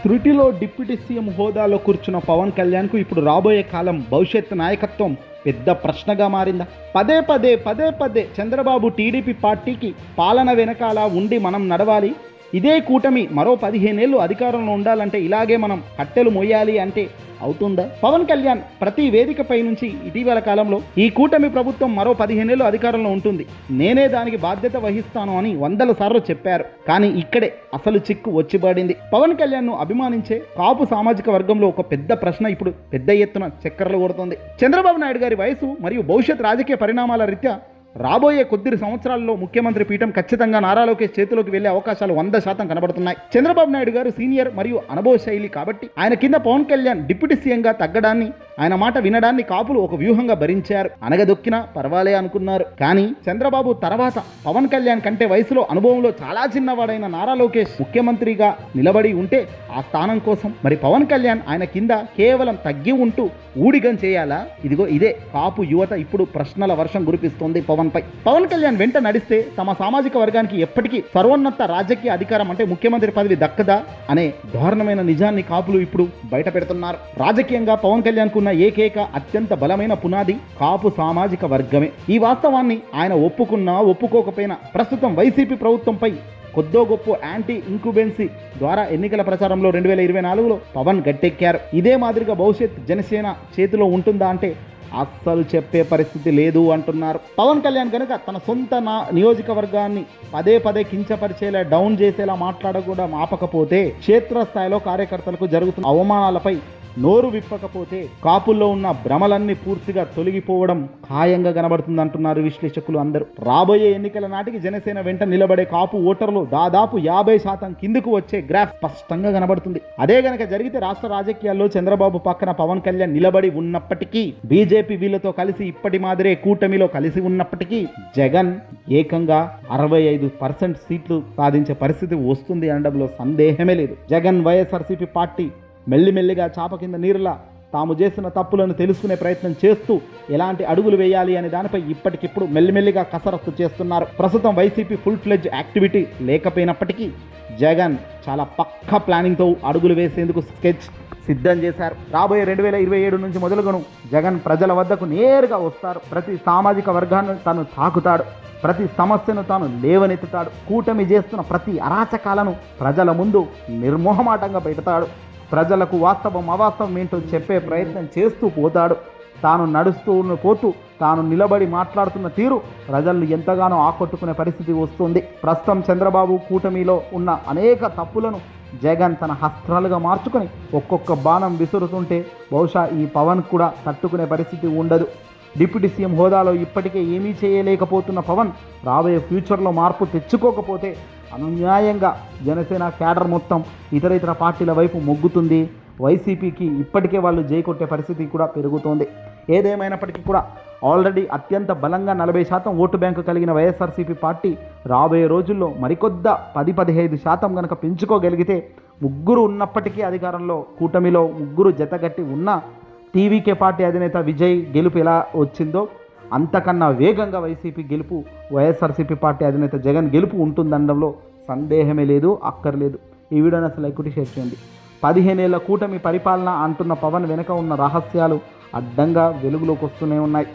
త్రుటిలో deputy CM హోదాలో కూర్చున్న పవన్ కళ్యాణ్కు ఇప్పుడు రాబోయే కాలం భవిష్యత్ నాయకత్వం పెద్ద ప్రశ్నగా మారిందా? పదే పదే చంద్రబాబు టీడీపీ పార్టీకి పాలన వెనకాల ఉండి మనం నడవాలి, ఇదే కూటమి మరో 15 ఏళ్ళు అధికారంలో ఉండాలంటే ఇలాగే మనం కట్టెలు మొయ్యాలి అంటే అవుతుందా? పవన్ కళ్యాణ్ ప్రతి వేదికపై నుంచి ఇటీవల కాలంలో ఈ కూటమి ప్రభుత్వం మరో 15 ఏళ్ళు అధికారంలో ఉంటుంది, నేనే దానికి బాధ్యత వహిస్తాను అని 100 సార్లు చెప్పారు. కానీ ఇక్కడే అసలు చిక్కు వచ్చిపడింది. పవన్ కళ్యాణ్ను అభిమానించే కాపు సామాజిక వర్గంలో ఒక పెద్ద ప్రశ్న ఇప్పుడు పెద్ద ఎత్తున చక్కర్లు కొడుతోంది. చంద్రబాబు నాయుడు గారి వయసు మరియు భవిష్యత్ రాజకీయ పరిణామాల రీత్యా రాబోయే కొద్ది సంవత్సరాల్లో ముఖ్యమంత్రి పీఠం ఖచ్చితంగా నారా లోకేష్ చేతిలోకి వెళ్లే అవకాశాలు 100% కనబడుతున్నాయి. చంద్రబాబు నాయుడు గారు సీనియర్ మరియు అనుభవ శైలి కాబట్టి ఆయన కింద పవన్ కళ్యాణ్ డిప్యూటీ సీఎంగా తగ్గడాన్ని, ఆయన మాట వినడాన్ని కాపులు ఒక వ్యూహంగా భరించారు. అనగదొక్కినా పర్వాలే అనుకున్నారు. కానీ చంద్రబాబు తర్వాత పవన్ కళ్యాణ్ కంటే వయసులో అనుభవంలో చాలా చిన్నవాడైన నారా లోకేష్ ముఖ్యమంత్రిగా నిలబడి ఉంటే ఆ స్థానం కోసం మరి పవన్ కళ్యాణ్ ఆయన కింద కేవలం తగ్గి ఉంటూ ఊడిగం చేయాలా? ఇదిగో ఇదే కాపు యువత ఇప్పుడు ప్రశ్నల వర్షం కురిపిస్తోంది పవన్ పై. పవన్ కళ్యాణ్ వెంట నడిస్తే తమ సామాజిక వర్గానికి ఎప్పటికీ సర్వోన్నత రాజకీయ అధికారం అంటే ముఖ్యమంత్రి పదవి దక్కదా అనే దారుణమైన నిజాన్ని కాపులు ఇప్పుడు బయట పెడుతున్నారు. రాజకీయంగా పవన్ కళ్యాణ్ కున్న ఏకైక అత్యంత బలమైన పునాది కాపు సామాజిక వర్గమే. ఈ వాస్తవాన్ని ఆయన ఒప్పుకున్నా ఒప్పుకోకపోయినా ప్రస్తుతం వైసీపీ ప్రభుత్వంపై కొద్దో గొప్ప యాంటీ ఇంక్యుబెన్సీ ద్వారా ఎన్నికల ప్రచారంలో 2024లో పవన్ గట్టెక్కారు. ఇదే మాదిరిగా భవిష్యత్ జనసేన చేతిలో ఉంటుందా అంటే అస్సలు చెప్పే పరిస్థితి లేదు అంటున్నారు. పవన్ కళ్యాణ్ కనుక తన సొంత నియోజకవర్గాన్ని పదే కించపరిచేలా, డౌన్ చేసేలా మాట్లాడకూడదు ఆపకపోతే, క్షేత్రస్థాయిలో కార్యకర్తలకు జరుగుతున్న అవమానాలపై నోరు విప్పకపోతే కాపుల్లో ఉన్న భ్రమలన్నీ పూర్తిగా తొలగిపోవడం ఖాయంగా కనబడుతుంది అంటున్నారు విశ్లేషకులు అందరూ. రాబోయే ఎన్నికల నాటికి జనసేన వెంట నిలబడే కాపు ఓటర్లు దాదాపు 50% కిందకు వచ్చే గ్రాఫ్ స్పష్టంగా కనబడుతుంది. అదే గనక జరిగితే రాష్ట్ర రాజకీయాల్లో చంద్రబాబు పక్కన పవన్ కళ్యాణ్ నిలబడి ఉన్నప్పటికీ, బీజేపీ వీళ్ళతో కలిసి ఇప్పటి మాదిరే కూటమిలో కలిసి ఉన్నప్పటికీ జగన్ ఏకంగా 65% సీట్లు సాధించే పరిస్థితి వస్తుంది అనడంలో సందేహమే లేదు. జగన్ వైఎస్ఆర్సీపీ పార్టీ మెల్లిమెల్లిగా చాప కింద నీరులా తాము చేసిన తప్పులను తెలుసుకునే ప్రయత్నం చేస్తూ ఎలాంటి అడుగులు వేయాలి అనే దానిపై ఇప్పటికిప్పుడు మెల్లిమెల్లిగా కసరత్తు చేస్తున్నారు. ప్రస్తుతం వైసీపీ ఫుల్ ఫ్లెడ్జ్ యాక్టివిటీ లేకపోయినప్పటికీ జగన్ చాలా పక్కా ప్లానింగ్తో అడుగులు వేసేందుకు స్కెచ్ సిద్ధం చేశారు. రాబోయే 2027 నుంచి మొదలుగాను జగన్ ప్రజల వద్దకు నేరుగా వస్తారు. ప్రతి సామాజిక వర్గాన్ని తాను తాకుతాడు, ప్రతి సమస్యను తాను లేవనెత్తుతాడు. కూటమి చేస్తున్న ప్రతి అరాచకాలను ప్రజల ముందు నిర్మోహమాటంగా పెడతాడు. ప్రజలకు వాస్తవం అవాస్తవం ఏంటో చెప్పే ప్రయత్నం చేస్తూ పోతాడు. తాను నడుస్తూ పోతూ తాను నిలబడి మాట్లాడుతున్న తీరు ప్రజలను ఎంతగానో ఆకట్టుకునే పరిస్థితి వస్తుంది. ప్రస్తుతం చంద్రబాబు కూటమిలో ఉన్న అనేక తప్పులను జగన్ తన హస్త్రాలుగా మార్చుకొని ఒక్కొక్క బాణం విసురుతుంటే బహుశా ఈ పవన్ కూడా తట్టుకునే పరిస్థితి ఉండదు. డిప్యూటీ సీఎం హోదాలో ఇప్పటికే ఏమీ చేయలేకపోతున్న పవన్ రాబోయే ఫ్యూచర్లో మార్పు తెచ్చుకోకపోతే అన్యాయంగా జనసేన క్యాడర్ మొత్తం ఇతర పార్టీల వైపు మొగ్గుతుంది. వైసీపీకి ఇప్పటికే వాళ్ళు జైకొట్టే పరిస్థితి కూడా పెరుగుతోంది. ఏదేమైనప్పటికీ కూడా ఆల్రెడీ అత్యంత బలంగా 40% ఓటు బ్యాంకు కలిగిన వైఎస్ఆర్సీపీ పార్టీ రాబోయే రోజుల్లో మరికొద్ద 10-15% కనుక పెంచుకోగలిగితే, ముగ్గురు ఉన్నప్పటికీ అధికారంలో కూటమిలో ముగ్గురు జతగట్టి ఉన్న టీవీకే పార్టీ అధినేత విజయ్ గెలుపు ఎలా వచ్చిందో అంతకన్నా వేగంగా వైసీపీ గెలుపు, వైఎస్ఆర్సీపీ పార్టీ అధినేత జగన్ గెలుపు ఉంటుందనడంలో సందేహమే లేదు, అక్కర్లేదు. ఈ వీడియోని అసలు లైక్ కొట్టి షేర్ చేయండి. 15 ఏళ్ల కూటమి పరిపాలన అంటున్న పవన్ వెనుక ఉన్న రహస్యాలు అడ్డంగా వెలుగులోకి వస్తూనే ఉన్నాయి.